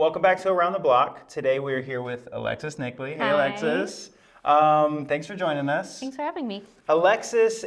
Welcome back to Around the Block. Today we're here with Alexis Nickley. Hey, Hi. Alexis. Thanks for joining us. Thanks for having me. Alexis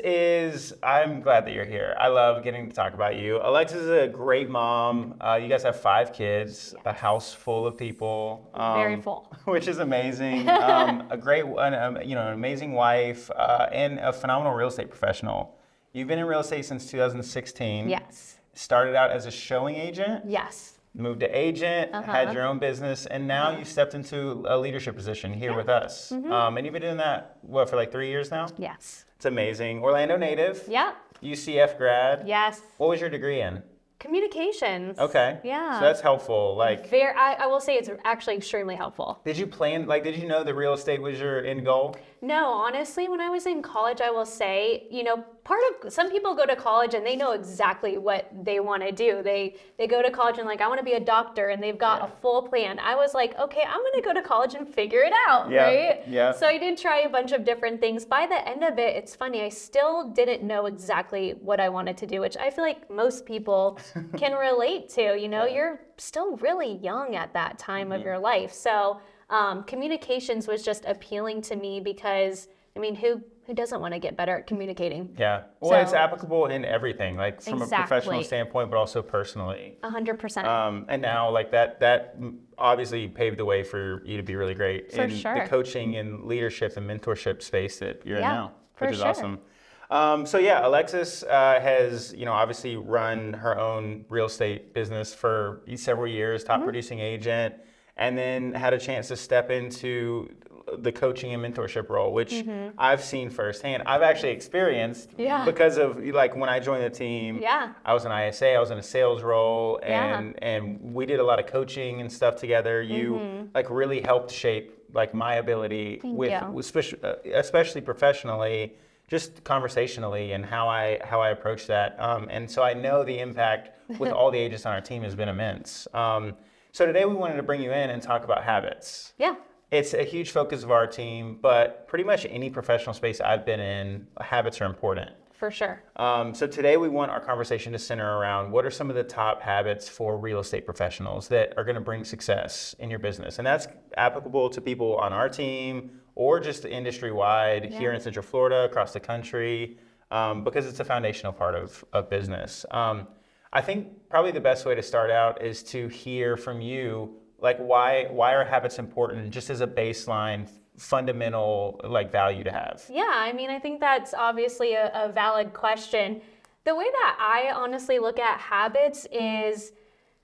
I'm glad that you're here. I love getting to talk about you. Alexis is a great mom. You guys have 5 kids, a house full of people. Very full. Which is amazing. An amazing wife, and a phenomenal real estate professional. You've been in real estate since 2016. Yes. Started out as a showing agent. Yes. Moved to agent, had your own business, and now you've stepped into a leadership position here with us. And you've been doing that, for like 3 years now? Yes. It's amazing. Orlando native. Yeah. UCF grad. Yes. What was your degree in? Communications. Okay. Yeah. So that's helpful. I will say it's actually extremely helpful. Did you know that real estate was your end goal? No, honestly, when I was in college, I will say, some people go to college and they know exactly what they want to do. They go to college and I want to be a doctor, and they've got a full plan. I was like, okay, I'm going to go to college and figure it out, right? Yeah. So I did try a bunch of different things. By the end of it, it's funny, I still didn't know exactly what I wanted to do, which I feel like most people can relate to. You're still really young at that time of your life. So communications was just appealing to me because, who doesn't want to get better at communicating? Yeah. Well, it's applicable in everything, from a professional standpoint, but also personally. 100%. And now, that obviously paved the way for you to be really great in the coaching and leadership and mentorship space that you're in now, which is awesome. Alexis has, obviously run her own real estate business for several years, top producing agent, and then had a chance to step into the coaching and mentorship role, which I've seen firsthand. I've actually experienced because of when I joined the team, I was an ISA, I was in a sales role, and we did a lot of coaching and stuff together. You really helped shape my ability especially professionally, just conversationally, and how I approach that. And so I know the impact with all the agents on our team has been immense. So today we wanted to bring you in and talk about habits. Yeah. It's a huge focus of our team, but pretty much any professional space I've been in, habits are important. For sure. So today we want our conversation to center around what are some of the top habits for real estate professionals that are going to bring success in your business. And that's applicable to people on our team or just industry-wide here in Central Florida, across the country, because it's a foundational part of business. I think probably the best way to start out is to hear from you, why are habits important, just as a baseline, fundamental value to have? Yeah, I think that's obviously a valid question. The way that I honestly look at habits is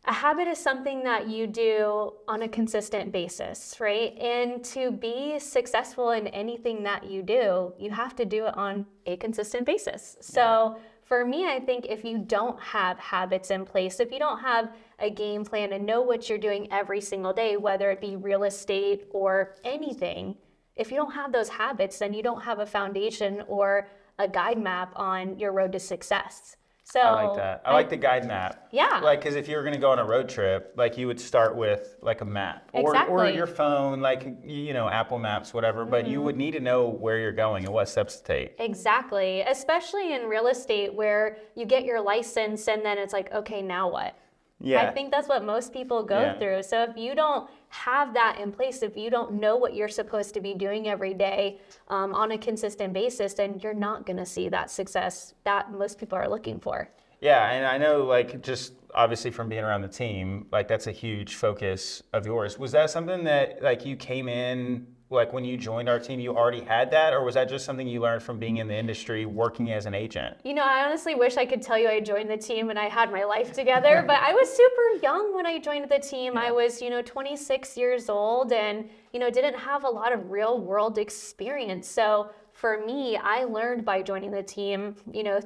a habit is something that you do on a consistent basis, right? And to be successful in anything that you do, you have to do it on a consistent basis. So for me, I think if you don't have habits in place, if you don't have a game plan and know what you're doing every single day, whether it be real estate or anything, if you don't have those habits, then you don't have a foundation or a guide map on your road to success. So I like that. I like the guide map. Yeah. Because if you were going to go on a road trip, you would start with a map or your phone, Apple Maps, whatever. But you would need to know where you're going and what steps to take. Exactly. Especially in real estate where you get your license and then it's okay, now what? Yeah. I think that's what most people go through. So if you don't have that in place, if you don't know what you're supposed to be doing every day on a consistent basis, then you're not going to see that success that most people are looking for. Yeah, and I know just obviously from being around the team, that's a huge focus of yours. Was that something that you came in, when you joined our team, you already had that, or was that just something you learned from being in the industry, working as an agent? I honestly wish I could tell you I joined the team and I had my life together, but I was super young when I joined the team. I was, 26 years old and, didn't have a lot of real world experience. So for me, I learned by joining the team,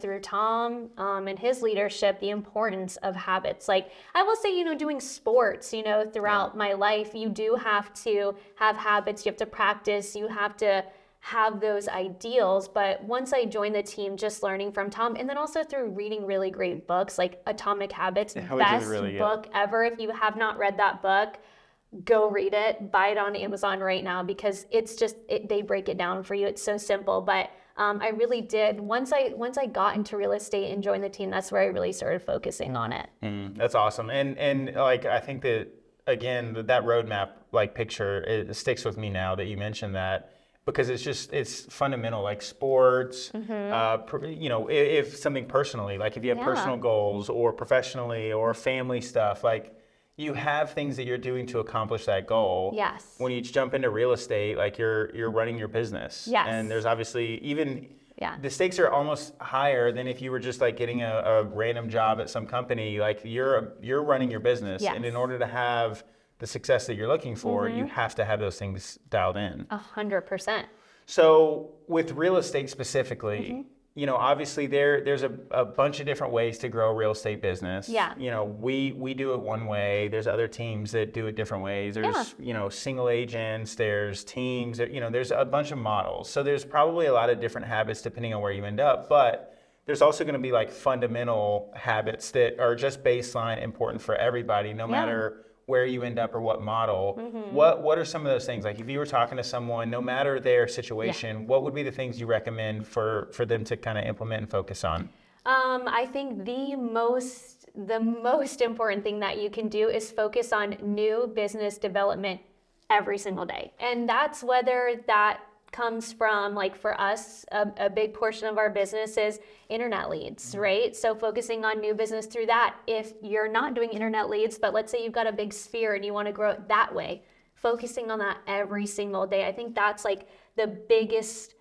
through Tom and his leadership, the importance of habits. I will say, doing sports, throughout my life, you do have to have habits, you have to practice, you have to have those ideals. But once I joined the team, just learning from Tom, and then also through reading really great books like Atomic Habits, best book ever. If you have not read that book, go read it, buy it on Amazon right now, because it's just, they break it down for you. It's so simple. But I really did, once I got into real estate and joined the team, that's where I really started focusing on it. That's awesome. And I think that again, that roadmap like picture, it sticks with me now that you mentioned that, because it's fundamental, like sports, if something personally, like if you have personal goals or professionally or family stuff, like you have things that you're doing to accomplish that goal. Yes. When you jump into real estate, like you're running your business. Yes. And there's obviously the stakes are almost higher than if you were just like getting a random job at some company. Like you're running your business, and in order to have the success that you're looking for, you have to have those things dialed in. 100%. So with real estate specifically, obviously there's a bunch of different ways to grow a real estate business. Yeah. We do it one way. There's other teams that do it different ways. There's, single agents, there's teams, there's a bunch of models. So there's probably a lot of different habits depending on where you end up, but there's also going to be like fundamental habits that are just baseline important for everybody, no matter where you end up or what model. What are some of those things? Like if you were talking to someone, no matter their situation, what would be the things you recommend for them to kind of implement and focus on? I think the most important thing that you can do is focus on new business development every single day. And that's whether that comes from, like for us, a big portion of our business is internet leads, right? So focusing on new business through that. If you're not doing internet leads, but let's say you've got a big sphere and you want to grow it that way, focusing on that every single day. I think that's like the biggest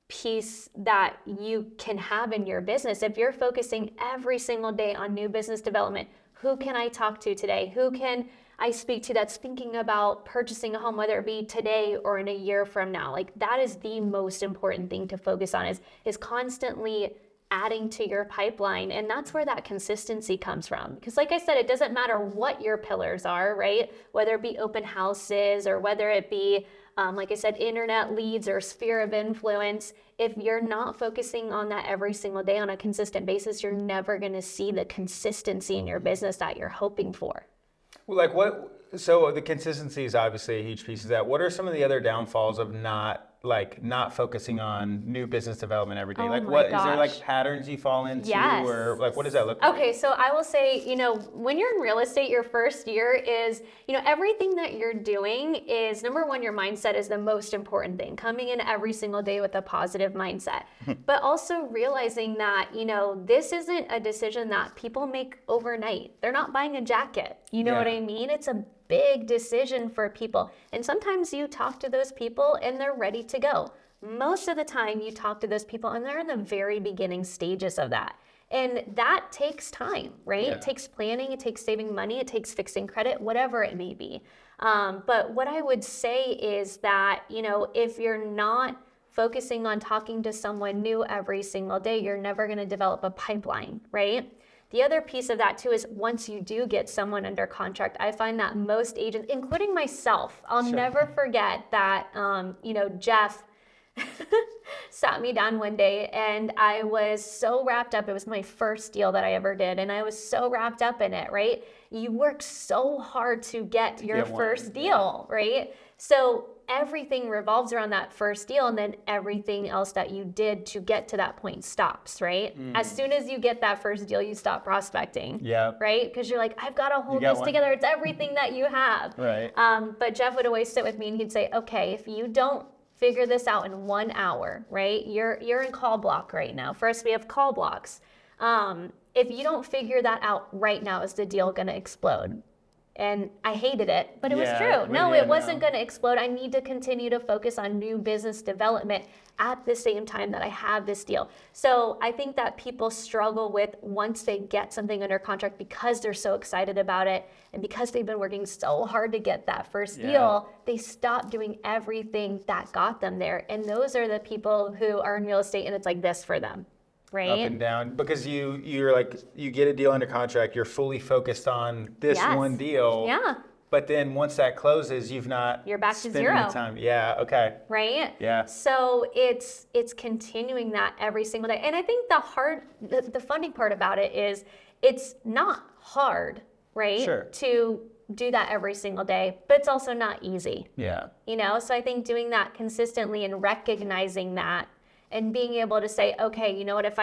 piece that you can have in your business. If you're focusing every single day on new business development, who can I talk to today? Who can I speak to that's thinking about purchasing a home, whether it be today or in a year from now? Like that is the most important thing to focus on, is constantly adding to your pipeline. And that's where that consistency comes from. Because like I said, it doesn't matter what your pillars are, right? Whether it be open houses or whether it be, like I said, internet leads or sphere of influence. If you're not focusing on that every single day on a consistent basis, you're never going to see the consistency in your business that you're hoping for. Well, so the consistency is obviously a huge piece of that. What are some of the other downfalls of not focusing on new business development every day? Is there like patterns you fall into? Yes. Or like, what does that look like? Okay, so I will say, when you're in real estate, your first year is, everything that you're doing is, number one, your mindset is the most important thing. Coming in every single day with a positive mindset. But also realizing that, this isn't a decision that people make overnight. They're not buying a jacket. You know what I mean? It's a big decision for people. And sometimes you talk to those people and they're ready to go. Most of the time you talk to those people and they're in the very beginning stages of that. And that takes time, right? It takes planning, it takes saving money, it takes fixing credit, whatever it may be. But what I would say is that, if you're not focusing on talking to someone new every single day, you're never going to develop a pipeline, right? The other piece of that too is once you do get someone under contract, I find that most agents, including myself, I'll never forget that, Jeff sat me down one day and I was so wrapped up. It was my first deal that I ever did. And I was so wrapped up in it, right? You work so hard to get your first deal, right? So everything revolves around that first deal, and then everything else that you did to get to that point stops, right? As soon as you get that first deal, you stop prospecting, right? Because you're like, I've got to hold this together. It's everything that you have. Right. But Jeff would always sit with me and he'd say, okay, if you don't figure this out in 1 hour, right? You're in call block right now. First, we have call blocks. If you don't figure that out right now, is the deal going to explode? And I hated it, but it was true. No, it wasn't going to explode. I need to continue to focus on new business development at the same time that I have this deal. So I think that people struggle with, once they get something under contract, because they're so excited about it and because they've been working so hard to get that first deal, they stop doing everything that got them there. And those are the people who are in real estate and it's like this for them. Right? Up and down, because you're like, you get a deal under contract, you're fully focused on this one deal. Yeah. But then once that closes, you're back to zero. The time. Yeah. Okay. Right. Yeah. So it's continuing that every single day, and I think the funding part about it is it's not hard, right? Sure. To do that every single day, but it's also not easy. Yeah. So I think doing that consistently and recognizing that. And being able to say, okay, you know what, if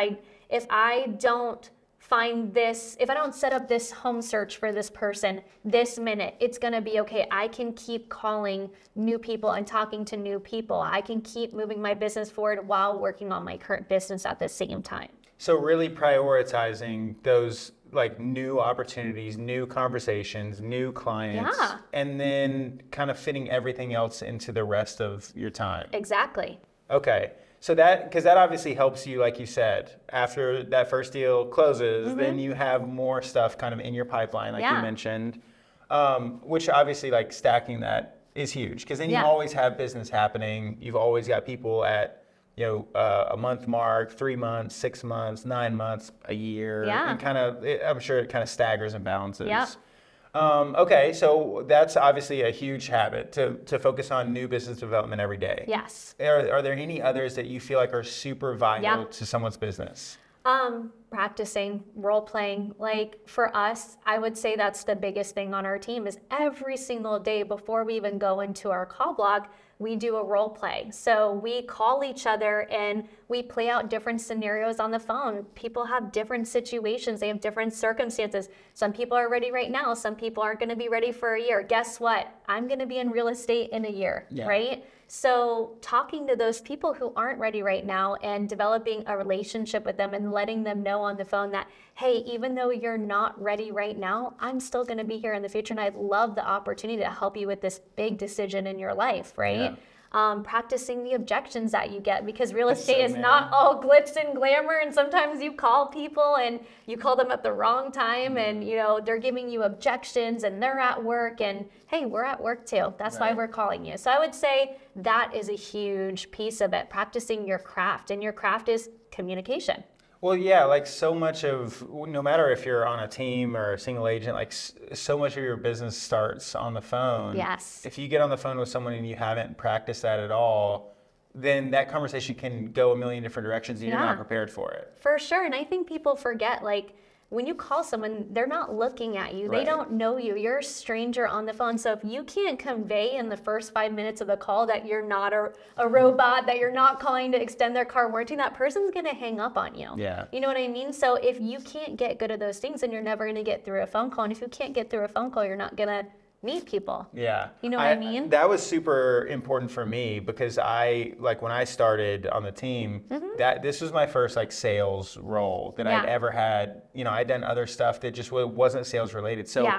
I don't find this, if I don't set up this home search for this person this minute, it's going to be okay. I can keep calling new people and talking to new people. I can keep moving my business forward while working on my current business at the same time. So really prioritizing those like new opportunities, new conversations, new clients, and then kind of fitting everything else into the rest of your time. Exactly. Okay. So because that obviously helps you, like you said, after that first deal closes, then you have more stuff kind of in your pipeline, like you mentioned, which obviously like stacking that is huge, because then you always have business happening. You've always got people at, a month mark, 3 months, 6 months, 9 months, a year, and kind of, I'm sure it kind of staggers and balances. Yeah. Okay, so that's obviously a huge habit to focus on new business development every day. Yes. Are there any others that you feel like are super vital to someone's business? Practicing, role playing. Like for us, I would say that's the biggest thing on our team is every single day before we even go into our call block, we do a role play. So we call each other and we play out different scenarios on the phone. People have different situations. They have different circumstances. Some people are ready right now. Some people aren't going to be ready for a year. Guess what? I'm going to be in real estate in a year, right? So talking to those people who aren't ready right now and developing a relationship with them and letting them know on the phone that, hey, even though you're not ready right now, I'm still going to be here in the future. And I'd love the opportunity to help you with this big decision in your life, right? Yeah. Practicing the objections that you get, because real estate is not all glitz and glamour, and sometimes you call people and you call them at the wrong time and they're giving you objections and they're at work and hey, we're at work too. That's why we're calling you. So I would say that is a huge piece of it, practicing your craft, and your craft is communication. Well, yeah, like so much of, no matter if you're on a team or a single agent, like so much of your business starts on the phone. Yes. If you get on the phone with someone and you haven't practiced that at all, then that conversation can go a million different directions and you're not prepared for it. For sure. And I think people forget, like, when you call someone, they're not looking at you. They don't know you. You're a stranger on the phone. So if you can't convey in the first 5 minutes of the call that you're not a robot, that you're not calling to extend their car warranty, that person's going to hang up on you. Yeah. You know what I mean? So if you can't get good at those things, then you're never going to get through a phone call. And if you can't get through a phone call, you're not going to meet people. Yeah. You know what I mean? That was super important for me, because when I started on the team, that this was my first like sales role that I'd ever had. I'd done other stuff that just wasn't sales related. So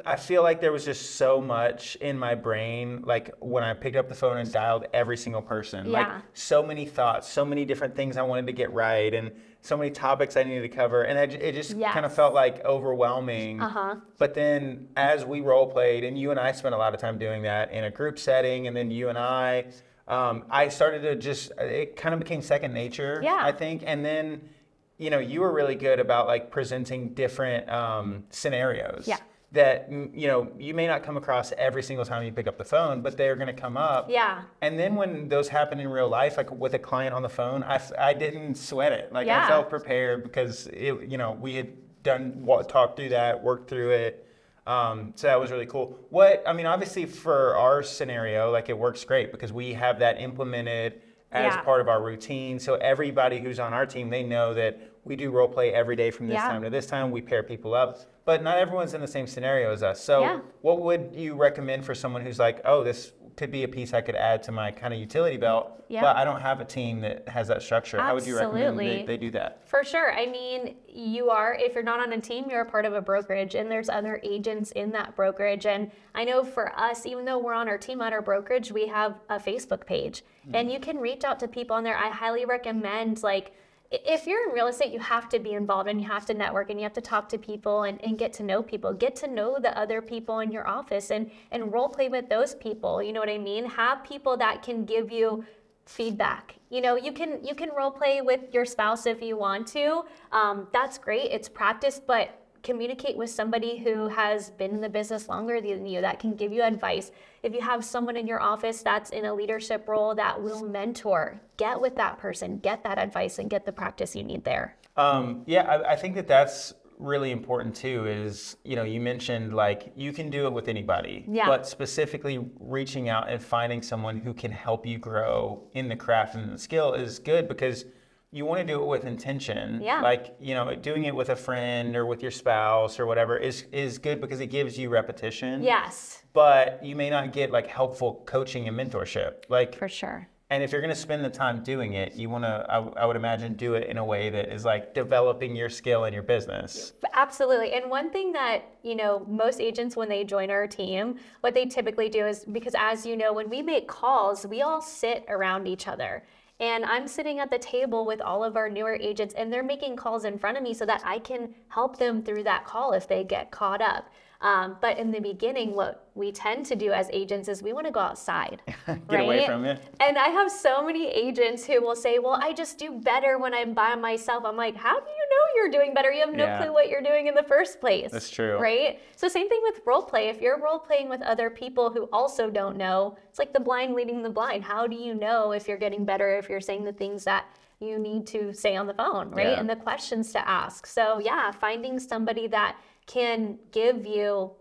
I feel like there was just so much in my brain, like when I picked up the phone and dialed every single person, like so many thoughts, so many different things I wanted to get right, and so many topics I needed to cover, and it just kind of felt like overwhelming. But then as we role played, and you and I spent a lot of time doing that in a group setting, and then you and I started to it kind of became second nature, I think. And then, you were really good about like presenting different scenarios. That you may not come across every single time you pick up the phone, but they're going to come up. Yeah. And then when those happen in real life, like with a client on the phone, I didn't sweat it. Like I felt prepared, because we had talked through that, worked through it. So that was really cool. Obviously for our scenario, like it works great because we have that implemented as part of our routine. So everybody who's on our team, they know that we do role play every day from this time to this time. We pair people up, but not everyone's in the same scenario as us. So what would you recommend for someone who's like, oh, this could be a piece I could add to my kind of utility belt, but I don't have a team that has that structure? How would you recommend they do that? For sure. I mean, if you're not on a team, you're a part of a brokerage, and there's other agents in that brokerage. And I know for us, even though we're on our team at our brokerage, we have a Facebook page, and you can reach out to people on there. I highly recommend, like, if you're in real estate, you have to be involved, and you have to network, and you have to talk to people and get to know people. Get to know the other people in your office and role play with those people. You know what I mean? Have people that can give you feedback. You can role play with your spouse if you want to. That's great. It's practice, but communicate with somebody who has been in the business longer than you, that can give you advice. If you have someone in your office that's in a leadership role that will mentor, get with that person, get that advice, and get the practice you need there. I think that's really important too. Is, you mentioned like you can do it with anybody, but specifically reaching out and finding someone who can help you grow in the craft and the skill is good, because you want to do it with intention. Yeah. Like, you know, doing it with a friend or with your spouse or whatever is good because it gives you repetition. Yes. But you may not get like helpful coaching and mentorship. Like, for sure. And if you're going to spend the time doing it, you want to, I would imagine, do it in a way that is like developing your skill in your business. Absolutely. And one thing that, you know, most agents, when they join our team, what they typically do is, because as you know, when we make calls, we all sit around each other. And I'm sitting at the table with all of our newer agents, and they're making calls in front of me so that I can help them through that call if they get caught up. But in the beginning, what we tend to do as agents is we want to go outside. Get away from it. And I have so many agents who will say, well, I just do better when I'm by myself. I'm like, how do you know you're doing better? You have no clue what you're doing in the first place. That's true. Right? So same thing with role play. If you're role playing with other people who also don't know, it's like the blind leading the blind. How do you know if you're getting better, if you're saying the things that you need to say on the phone, right? Yeah. And the questions to ask. So yeah, finding somebody that can give you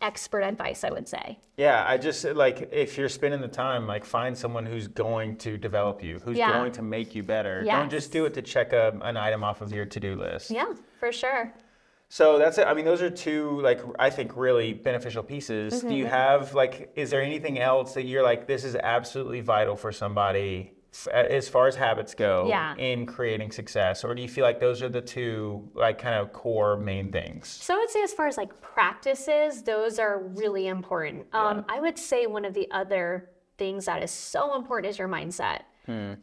expert advice, I would say. Yeah, I just, like, if you're spending the time, like, find someone who's going to develop you, who's going to make you better. Yes. Don't just do it to check an item off of your to-do list. Yeah, for sure. So that's it. I mean, those are two, like, I think really beneficial pieces. Mm-hmm. Do you have, like, is there anything else that you're like, this is absolutely vital for somebody as far as habits go in creating success? Or do you feel like those are the two, like, kind of core main things? So I would say as far as like practices, those are really important. I would say one of the other things that is so important is your mindset.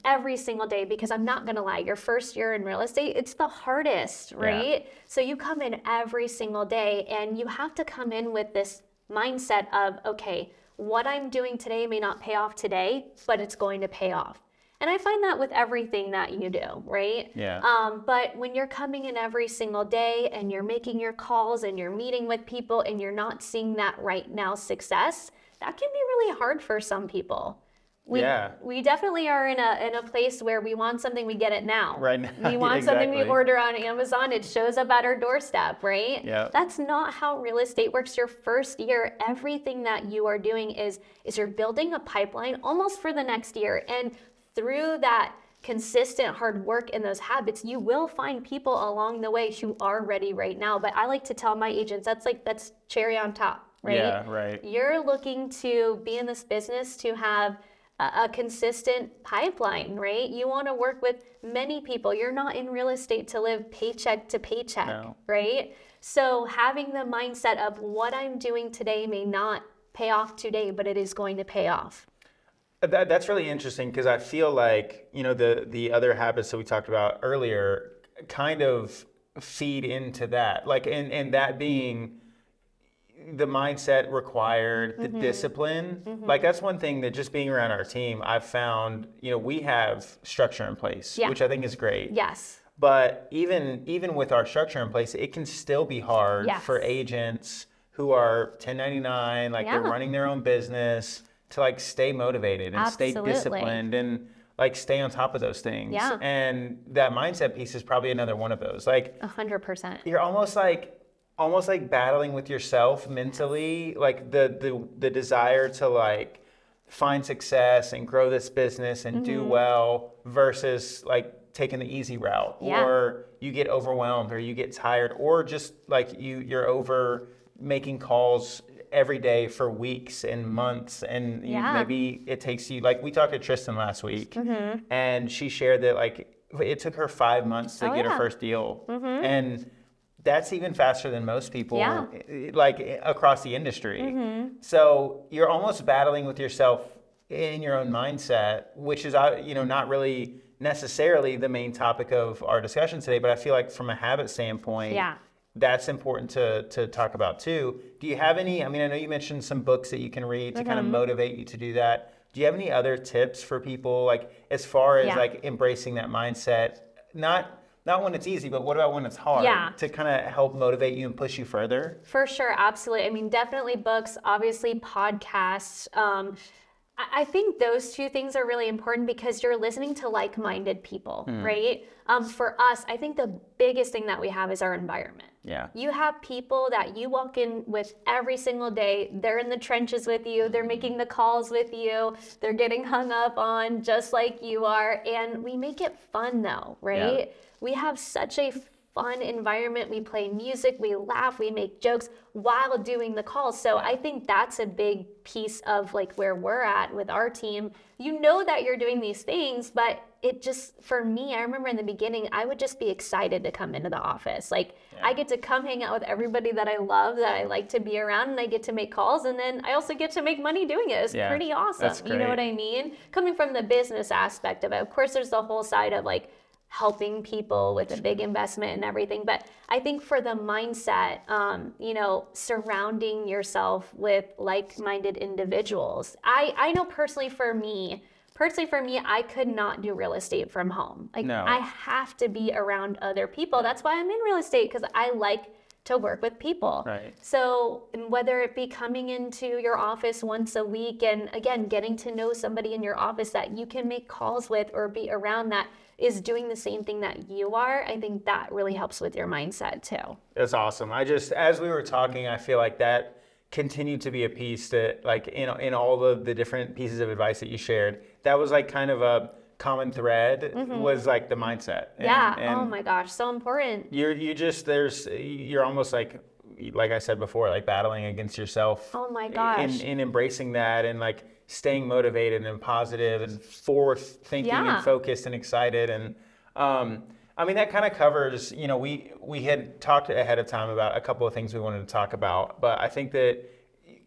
Every single day, because I'm not going to lie, your first year in real estate, it's the hardest, right? Yeah. So you come in every single day and you have to come in with this mindset of, okay, what I'm doing today may not pay off today, but it's going to pay off. And I find that with everything that you do, right? Yeah. But when you're coming in every single day and you're making your calls and you're meeting with people and you're not seeing that right now success, that can be really hard for some people. We definitely are in a place where we want something, we get it now. Right now. We want something we order on Amazon, it shows up at our doorstep, right? Yeah. That's not how real estate works. Your first year, everything that you are doing is you're building a pipeline almost for the next year. And through that consistent hard work and those habits, you will find people along the way who are ready right now. But I like to tell my agents, that's cherry on top, right? Yeah, right. You're looking to be in this business to have a consistent pipeline, right? You want to work with many people. You're not in real estate to live paycheck to paycheck, right? So having the mindset of what I'm doing today may not pay off today, but it is going to pay off. That's really interesting because I feel like, you know, the other habits that we talked about earlier kind of feed into that. Like, and that being the mindset required, the discipline. Like, that's one thing that just being around our team, I've found, you know, we have structure in place, which I think is great. Yes. But even with our structure in place, it can still be hard for agents who are 1099, like they're running their own business, to like stay motivated and stay disciplined and like stay on top of those things. Yeah. And that mindset piece is probably another one of those. Like 100%. You're almost like battling with yourself mentally, like the desire to like find success and grow this business and do well versus like taking the easy route, or you get overwhelmed or you get tired, or just like you're over making calls every day for weeks and months, and maybe it takes you, like we talked to Tristan last week, and she shared that like it took her 5 months to get her first deal, and that's even faster than most people, like across the industry. So you're almost battling with yourself in your own mindset, which is, you know, not really necessarily the main topic of our discussion today, but I feel like from a habit standpoint, that's important to talk about too. Do you have any, I mean, I know you mentioned some books that you can read to kind of motivate you to do that. Do you have any other tips for people, like as far as like embracing that mindset? Not when it's easy, but what about when it's hard, to kind of help motivate you and push you further? For sure, absolutely. I mean, definitely books, obviously podcasts. I think those two things are really important because you're listening to like-minded people, right? For us, I think the biggest thing that we have is our environment. Yeah. You have people that you walk in with every single day. They're in the trenches with you. They're making the calls with you. They're getting hung up on just like you are. And we make it fun though, right? Yeah. We have such a fun environment. We play music, we laugh, we make jokes while doing the calls. So I think that's a big piece of like where we're at with our team. You know that you're doing these things, but it just, for me, I remember in the beginning, I would just be excited to come into the office. Like I get to come hang out with everybody that I love, that I like to be around, and I get to make calls, and then I also get to make money doing it. It's pretty awesome. That's great. You know what I mean? Coming from the business aspect of it, of course, there's the whole side of like helping people with a big investment and everything. But I think for the mindset, you know, surrounding yourself with like-minded individuals. I know personally for me, I could not do real estate from home. Like I have to be around other people. That's why I'm in real estate, because I like to work with people. Right. So whether it be coming into your office once a week and again, getting to know somebody in your office that you can make calls with or be around that is doing the same thing that you are, I think that really helps with your mindset too. That's awesome. As we were talking, I feel like that continued to be a piece that, like, in all of the different pieces of advice that you shared, that was like kind of a common thread, was like the mindset. And oh my gosh, so important. You're almost like I said before, like battling against yourself. Oh my gosh. In embracing that and like staying motivated and positive and forward thinking and focused and excited. And I mean, that kind of covers, we had talked ahead of time about a couple of things we wanted to talk about, but I think that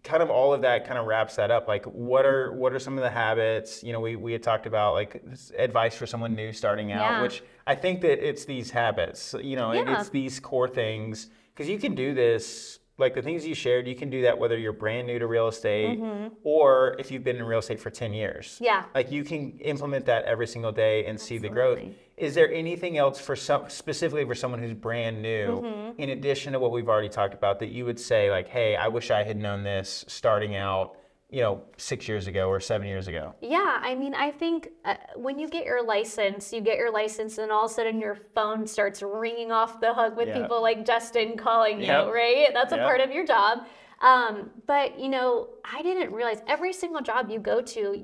kind of all of that kind of wraps that up. Like, what are some of the habits? We had talked about like advice for someone new starting out, which I think that it's these habits, it's these core things, because you can do this. Like the things you shared, you can do that whether you're brand new to real estate or if you've been in real estate for 10 years. Yeah. Like you can implement that every single day and see the growth. Is there anything else specifically for someone who's brand new, in addition to what we've already talked about, that you would say like, hey, I wish I had known this starting out, 6 years ago or 7 years ago? Yeah, I mean, I think when you get your license, and all of a sudden your phone starts ringing off the hook with people like Justin calling you, right? That's a part of your job. But, I didn't realize every single job you go to,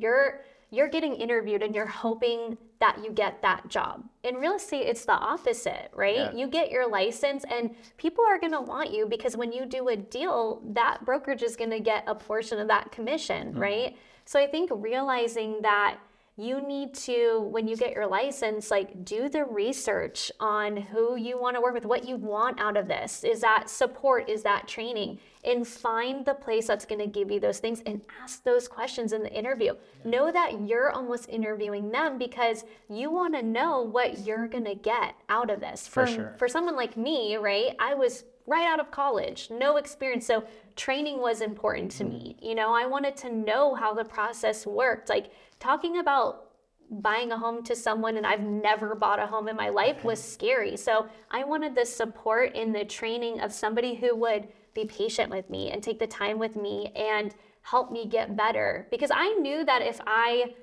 you're getting interviewed and you're hoping that you get that job. In real estate, it's the opposite, right? Yeah. You get your license and people are going to want you because when you do a deal, that brokerage is going to get a portion of that commission, right? So I think realizing that you need to, when you get your license, like do the research on who you want to work with, what you want out of this. Is that support? Is that training? And find the place that's going to give you those things and ask those questions in the interview. Know that you're almost interviewing them because you want to know what you're going to get out of this. For someone like me, right? I was right out of college, no experience. So training was important to me. I wanted to know how the process worked. Like talking about buying a home to someone, and I've never bought a home in my life, was scary. So I wanted the support in the training of somebody who would be patient with me and take the time with me and help me get better. Because I knew that if I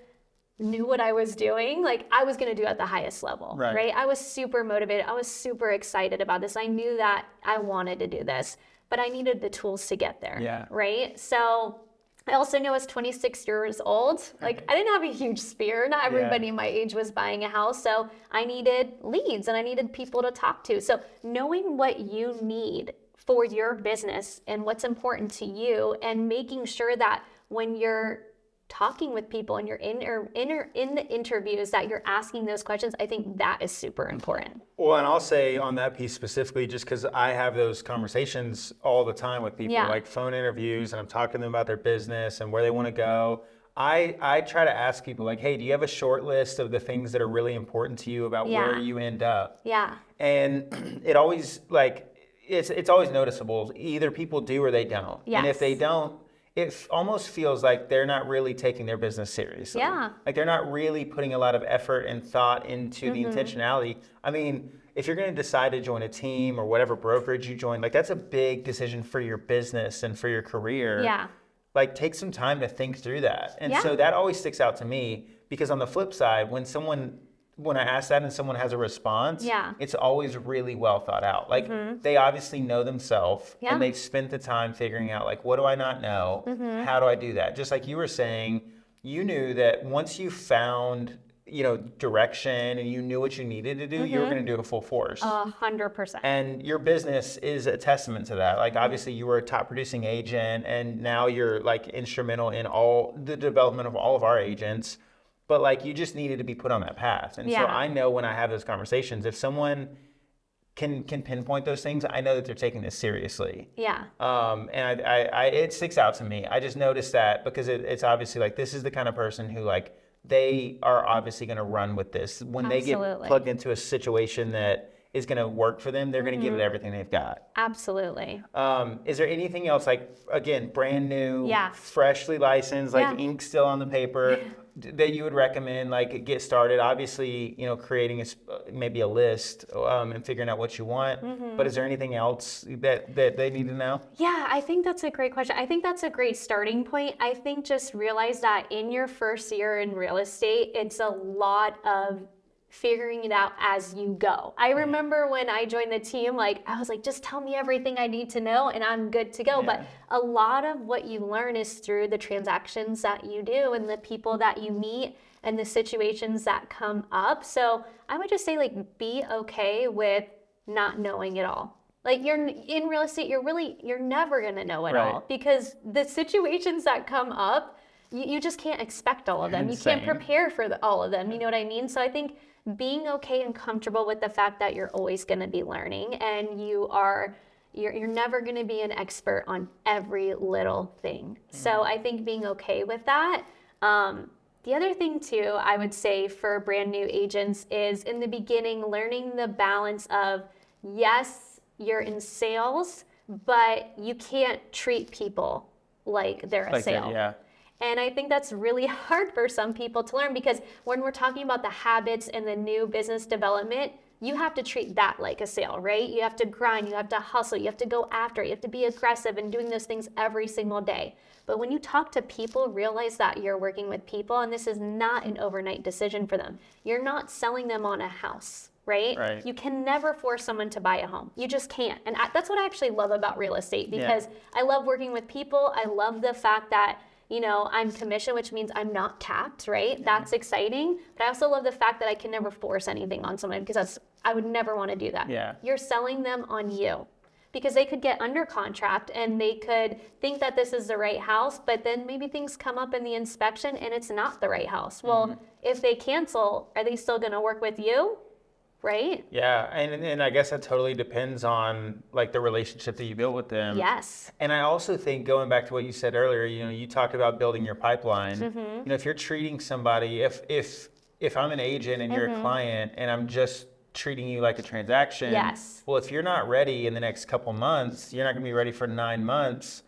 knew what I was doing, like I was going to do it at the highest level, right? I was super motivated. I was super excited about this. I knew that I wanted to do this, but I needed the tools to get there, right? So I also know I was 26 years old. Like I didn't have a huge sphere. Not everybody my age was buying a house. So I needed leads and I needed people to talk to. So knowing what you need for your business and what's important to you, and making sure that when you're talking with people and you're in the interviews that you're asking those questions, I think that is super important. Well, and I'll say on that piece specifically, just because I have those conversations all the time with people, like phone interviews, and I'm talking to them about their business and where they want to go. I try to ask people like, hey, do you have a short list of the things that are really important to you about where you end up? Yeah. And it always it's always noticeable. Either people do or they don't. Yes. And if they don't, it almost feels like they're not really taking their business seriously. Yeah. Like they're not really putting a lot of effort and thought into the intentionality. I mean, if you're going to decide to join a team or whatever brokerage you join, like that's a big decision for your business and for your career. Yeah. Like take some time to think through that. And so that always sticks out to me, because on the flip side, when someone when I ask that and someone has a response, yeah. it's always really well thought out. Like they obviously know themselves and they've spent the time figuring out like, what do I not know? How do I do that? Just like you were saying, you knew that once you found, direction and you knew what you needed to do, you were going to do it full force. 100%. And your business is a testament to that. Like obviously you were a top producing agent and now you're like instrumental in all the development of all of our agents. But like you just needed to be put on that path. And so I know when I have those conversations, if someone can pinpoint those things, I know that they're taking this seriously. Yeah. And I it sticks out to me. I just noticed that because it's obviously like this is the kind of person who like they are obviously going to run with this. When they get plugged into a situation that is going to work for them, they're going to give it everything they've got. Absolutely. Is there anything else like, again, brand new, freshly licensed, like ink still on the paper, that you would recommend, like get started? Obviously, creating maybe a list and figuring out what you want. But is there anything else that they need to know? Yeah, I think that's a great question. I think that's a great starting point. I think just realize that in your first year in real estate, it's a lot of figuring it out as you go. I remember when I joined the team, like I was like, just tell me everything I need to know and I'm good to go. But a lot of what you learn is through the transactions that you do and the people that you meet and the situations that come up. So I would just say like, be okay with not knowing it all. Like you're in real estate, you're never gonna know it all because the situations that come up, you just can't expect all of them. You can't prepare for all of them. You know what I mean? So I think being okay and comfortable with the fact that you're always going to be learning and you're never going to be an expert on every little thing. So I think being okay with that. The other thing too, I would say for brand new agents is in the beginning, learning the balance of, yes, you're in sales, but you can't treat people like they're a sale. And I think that's really hard for some people to learn because when we're talking about the habits and the new business development, you have to treat that like a sale, right? You have to grind, you have to hustle, you have to go after it, you have to be aggressive and doing those things every single day. But when you talk to people, realize that you're working with people and this is not an overnight decision for them. You're not selling them on a house, right? You can never force someone to buy a home. You just can't. And that's what I actually love about real estate because I love working with people. I love the fact that I'm commission, which means I'm not capped, right? That's exciting. But I also love the fact that I can never force anything on someone because I would never want to do that. You're selling them on you because they could get under contract and they could think that this is the right house, but then maybe things come up in the inspection and it's not the right house. Well, if they cancel, are they still going to work with you? Right? Yeah, and I guess that totally depends on like the relationship that you build with them. Yes. And I also think going back to what you said earlier, you talked about building your pipeline. If you're treating somebody, if I'm an agent and you're a client and I'm just treating you like a transaction, well, if you're not ready in the next couple months, you're not going to be ready for 9 months.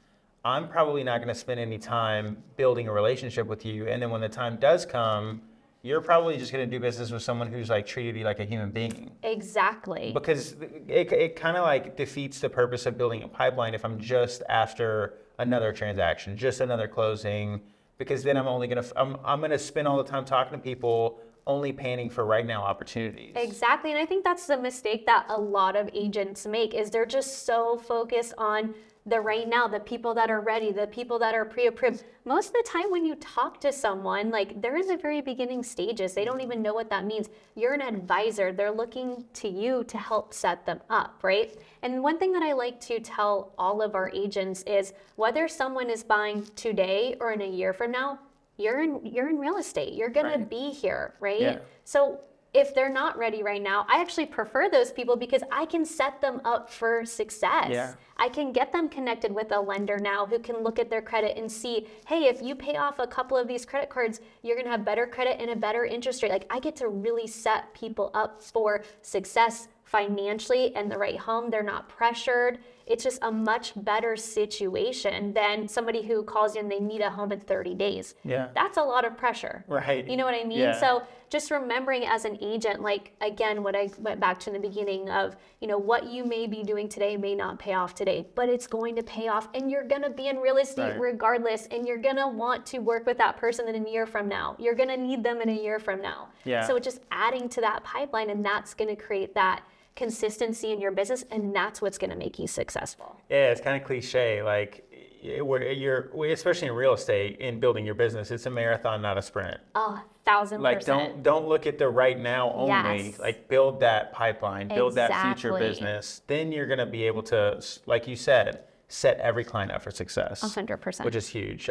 I'm probably not going to spend any time building a relationship with you. And then when the time does come, you're probably just going to do business with someone who's like treated you like a human being. Exactly. Because it kind of like defeats the purpose of building a pipeline if I'm just after another transaction, just another closing, because then I'm going to spend all the time talking to people only panning for right now opportunities. Exactly. And I think that's the mistake that a lot of agents make is they're just so focused on the right now, the people that are ready, the people that are pre-approved. Most of the time when you talk to someone, like they're in the very beginning stages. They don't even know what that means. You're an advisor. They're looking to you to help set them up, right? And one thing that I like to tell all of our agents is whether someone is buying today or in a year from now, you're in real estate. You're gonna be here, right? Yeah. So if they're not ready right now, I actually prefer those people because I can set them up for success. Yeah. I can get them connected with a lender now who can look at their credit and see, hey, if you pay off a couple of these credit cards, you're gonna have better credit and a better interest rate. Like I get to really set people up for success financially in the right home. They're not pressured. It's just a much better situation than somebody who calls you and they need a home in 30 days. Yeah. That's a lot of pressure. Right. You know what I mean? Yeah. So just remembering as an agent, like, again, what I went back to in the beginning of, what you may be doing today may not pay off today, but it's going to pay off, and you're going to be in real estate regardless, and you're going to want to work with that person in a year from now. You're going to need them in a year from now. Yeah. So it's just adding to that pipeline, and that's going to create that consistency in your business, and that's what's going to make you successful. Yeah, it's kind of cliche, like especially in real estate, in building your business, it's a marathon, not a sprint. 1,000%. Like don't look at the right now only. Yes. Like build that pipeline, build that future business. Then you're going to be able to, like you said, set every client up for success. 100%. Which is huge.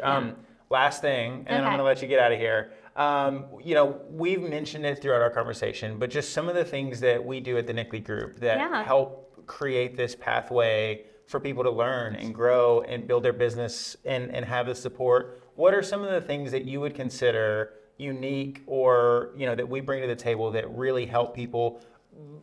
Last thing, and then I'm going to let you get out of here. We've mentioned it throughout our conversation, but just some of the things that we do at the Nickley Group that help create this pathway for people to learn and grow and build their business and have the support. What are some of the things that you would consider unique or, that we bring to the table that really help people?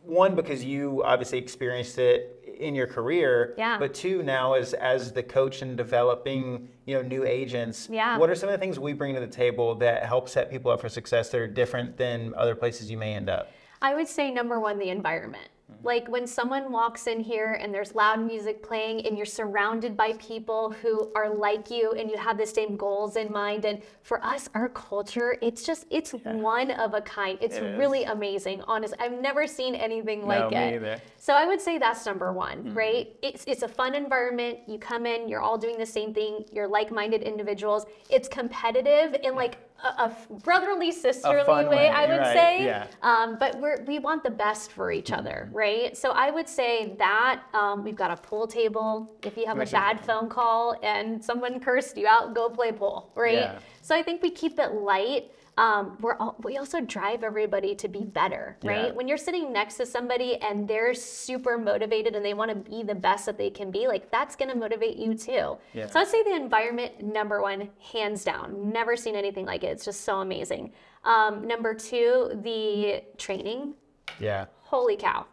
One, because you obviously experienced it in your career, but two, now as the coach and developing, new agents, what are some of the things we bring to the table that help set people up for success that are different than other places you may end up? I would say number one, the environment. Like when someone walks in here and there's loud music playing and you're surrounded by people who are like you and you have the same goals in mind. And for us, our culture, it's one of a kind. It's really amazing, honestly. I've never seen anything like it. Me either. So I would say that's number one, right? It's a fun environment. You come in, you're all doing the same thing. You're like-minded individuals. It's competitive in like a brotherly, sisterly way, I would say. Yeah. But we want the best for each other, right? So I would say that we've got a pool table. If you have a bad phone call and someone cursed you out, go play pool, right? Yeah. So I think we keep it light. We also drive everybody to be better, right? Yeah. When you're sitting next to somebody and they're super motivated and they want to be the best that they can be, like that's going to motivate you too. Yeah. So I'd say the environment, number one, hands down. Never seen anything like it. It's just so amazing. Number two, the training. Yeah. Holy cow.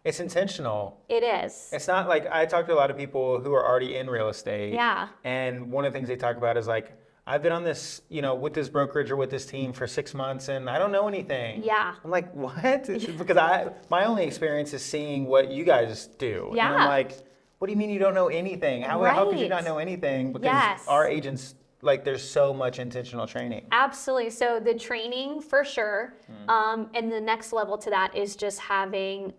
It's intentional. It is. It's not like, I talk to a lot of people who are already in real estate. Yeah. And one of the things they talk about is like, I've been on this, with this brokerage or with this team for 6 months and I don't know anything. Yeah. I'm like, what? Because my only experience is seeing what you guys do. Yeah. And I'm like, what do you mean you don't know anything? How could you not know anything? Because our agents, like there's so much intentional training. Absolutely. So the training for sure. And the next level to that is just having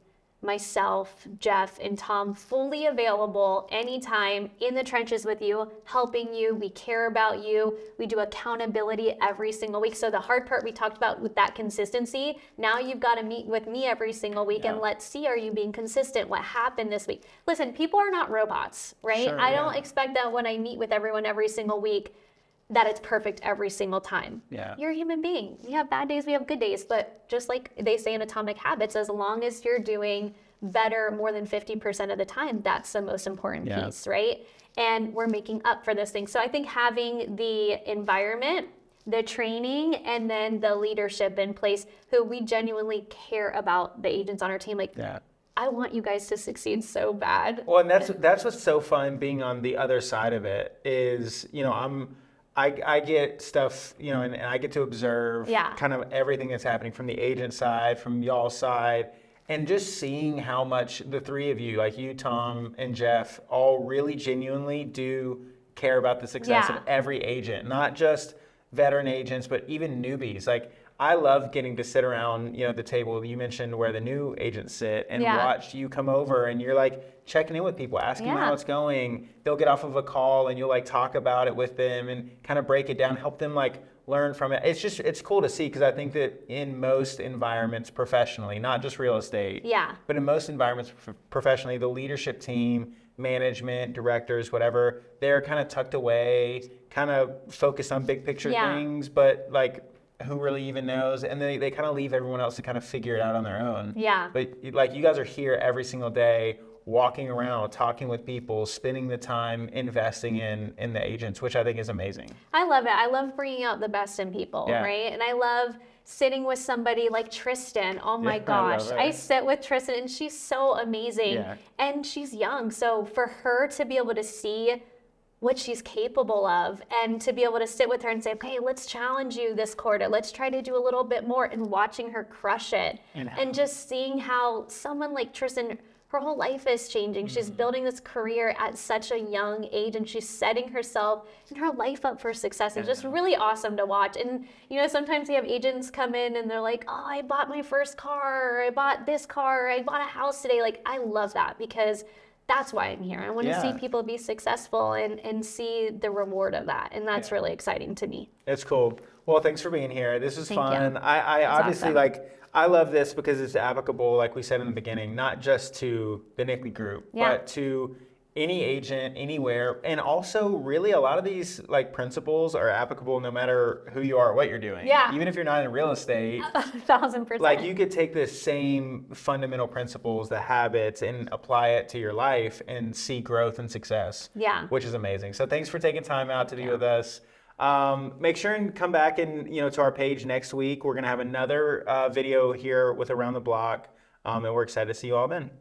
myself, Jeff, and Tom fully available anytime in the trenches with you, helping you. We care about you. We do accountability every single week. So the hard part we talked about with that consistency, now you've got to meet with me every single week and let's see, are you being consistent? What happened this week? Listen, people are not robots, right? Sure, I don't expect that when I meet with everyone every single week that it's perfect every single time. Yeah. You're a human being. We have bad days, we have good days, but just like they say in Atomic Habits, as long as you're doing better more than 50% of the time, that's the most important piece, right? And we're making up for those things. So I think having the environment, the training, and then the leadership in place who we genuinely care about the agents on our team. Like, I want you guys to succeed so bad. Well, and that's what's so fun being on the other side of it is, I get stuff, and I get to observe kind of everything that's happening from the agent side, from y'all's side, and just seeing how much the three of you, like you, Tom, and Jeff, all really genuinely do care about the success of every agent, not just veteran agents, but even newbies. Like, I love getting to sit around, the table you mentioned where the new agents sit and watch you come over and you're like checking in with people, asking them how it's going. They'll get off of a call and you'll like talk about it with them and kind of break it down, help them like learn from it. It's cool to see because I think that in most environments professionally, not just real estate, but in most environments professionally, the leadership team, management, directors, whatever, they're kind of tucked away, kind of focused on big picture things, but like, who really even knows? And they kind of leave everyone else to kind of figure it out on their own. Yeah. But like you guys are here every single day, walking around, talking with people, spending the time investing in the agents, which I think is amazing. I love it. I love bringing out the best in people, right? And I love sitting with somebody like Tristan. Oh my gosh. I sit with Tristan and she's so amazing. Yeah. And she's young. So for her to be able to see what she's capable of and to be able to sit with her and say, okay, let's challenge you this quarter. Let's try to do a little bit more, and watching her crush it. And just seeing how someone like Tristan, her whole life is changing. She's building this career at such a young age, and she's setting herself and her life up for success. It's just really awesome to watch. And, you know, sometimes we have agents come in and they're like, oh, I bought my first car, or I bought this car, or I bought a house today. Like, I love that, because that's why I'm here. I want to see people be successful and see the reward of that. And that's really exciting to me. It's cool. Well, thanks for being here. This was fun. I obviously awesome. I love this because it's applicable, like we said in the beginning, not just to the Nickley Group, but to any agent anywhere. And also, really, a lot of these principles are applicable no matter who you are or what you're doing. Yeah. Even if you're not in real estate. 1,000%. Like, you could take the same fundamental principles, the habits, and apply it to your life and see growth and success. Yeah. Which is amazing. So thanks for taking time out to be with us. Make sure and come back and to our page next week. We're going to have another video here with Around the Block, and we're excited to see you all then.